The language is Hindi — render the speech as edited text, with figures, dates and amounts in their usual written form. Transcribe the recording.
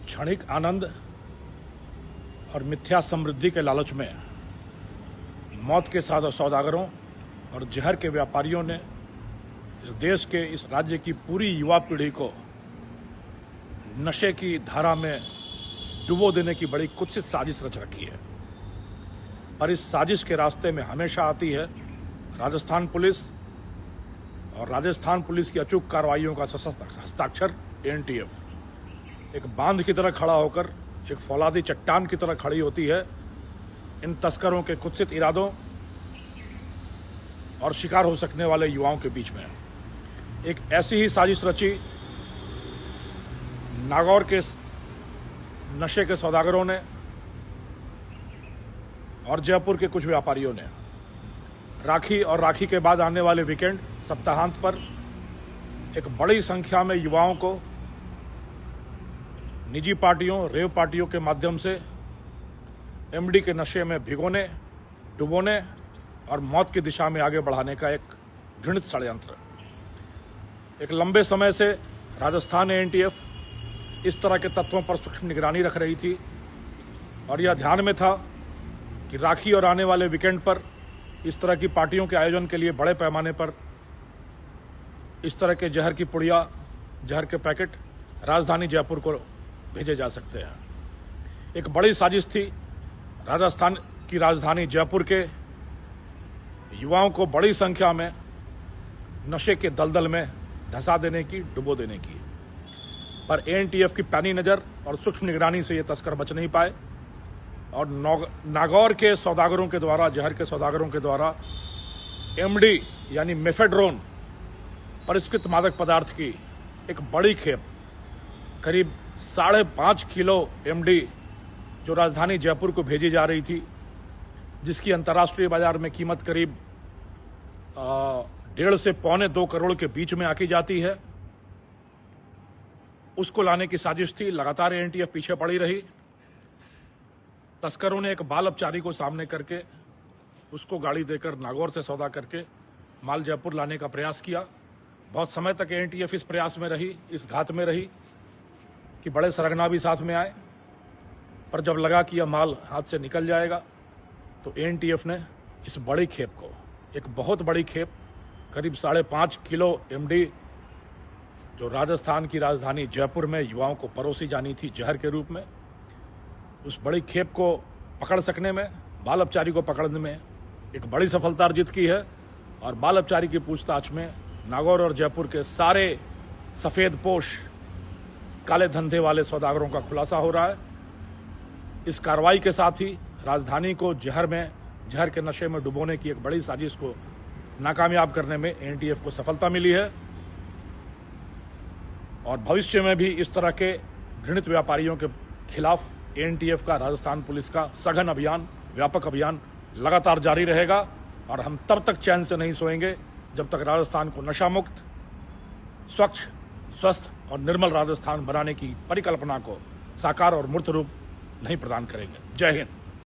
क्षणिक आनंद और मिथ्या समृद्धि के लालच में मौत के साथ सौदागरों और जहर के व्यापारियों ने इस देश के, इस राज्य की पूरी युवा पीढ़ी को नशे की धारा में डुबो देने की बड़ी कुत्सित साजिश रच रखी है। पर इस साजिश के रास्ते में हमेशा आती है राजस्थान पुलिस और राजस्थान पुलिस की अचूक कार्रवाइयों का हस्ताक्षर एनटीएफ। एक बांध की तरह खड़ा होकर, एक फौलादी चट्टान की तरह खड़ी होती है इन तस्करों के कुत्सित इरादों और शिकार हो सकने वाले युवाओं के बीच में। एक ऐसी ही साजिश रची नागौर के नशे के सौदागरों ने और जयपुर के कुछ व्यापारियों ने। राखी और राखी के बाद आने वाले वीकेंड, सप्ताहांत पर एक बड़ी संख्या में युवाओं को निजी पार्टियों, रेव पार्टियों के माध्यम से एमडी के नशे में भिगोने, डुबोने और मौत की दिशा में आगे बढ़ाने का एक घृणित षड्यंत्र। एक लंबे समय से राजस्थान एनटीएफ इस तरह के तत्वों पर सूक्ष्म निगरानी रख रही थी और यह ध्यान में था कि राखी और आने वाले वीकेंड पर इस तरह की पार्टियों के आयोजन के लिए बड़े पैमाने पर इस तरह के जहर की पुड़िया, जहर के पैकेट राजधानी जयपुर को भेजे जा सकते हैं। एक बड़ी साजिश थी राजस्थान की राजधानी जयपुर के युवाओं को बड़ी संख्या में नशे के दलदल में धंसा देने की, डुबो देने की। पर एनटीएफ की पैनी नज़र और सूक्ष्म निगरानी से ये तस्कर बच नहीं पाए और नागौर के सौदागरों के द्वारा, जहर के सौदागरों के द्वारा एमडी यानी मेफेड्रोन परिष्कृत मादक पदार्थ की एक बड़ी खेप, करीब 5.5 किलो एमडी जो राजधानी जयपुर को भेजी जा रही थी, जिसकी अंतर्राष्ट्रीय बाजार में कीमत करीब 1.5 से 1.25 करोड़ के बीच में आकी जाती है, उसको लाने की साजिश थी। लगातार एनटीएफ पीछे पड़ी रही। तस्करों ने एक बाल अपचारी को सामने करके उसको गाड़ी देकर नागौर से सौदा करके माल जयपुर लाने का प्रयास किया। बहुत समय तक एनटीएफ इस प्रयास में रही, इस घात में रही कि बड़े सरगना भी साथ में आए। पर जब लगा कि यह माल हाथ से निकल जाएगा तो एनटीएफ ने इस बड़ी खेप को, एक बहुत बड़ी खेप करीब 5.5 किलो एमडी जो राजस्थान की राजधानी जयपुर में युवाओं को परोसी जानी थी जहर के रूप में, उस बड़ी खेप को पकड़ सकने में, बाल अपचारी को पकड़ने में एक बड़ी सफलता अर्जित की है। और बाल अपचारी की पूछताछ में नागौर और जयपुर के सारे सफ़ेद पोश काले धंधे वाले सौदागरों का खुलासा हो रहा है। इस कार्रवाई के साथ ही राजधानी को जहर के नशे में डुबोने की एक बड़ी साजिश को नाकामयाब करने में एनटीएफ को सफलता मिली है और भविष्य में भी इस तरह के घृणित व्यापारियों के खिलाफ एनटीएफ का, राजस्थान पुलिस का सघन अभियान, व्यापक अभियान लगातार जारी रहेगा। और हम तब तक चैन से नहीं सोएंगे जब तक राजस्थान को नशा मुक्त, स्वच्छ, स्वस्थ और निर्मल राजस्थान बनाने की परिकल्पना को साकार और मूर्त रूप नहीं प्रदान करेंगे। जय हिंद।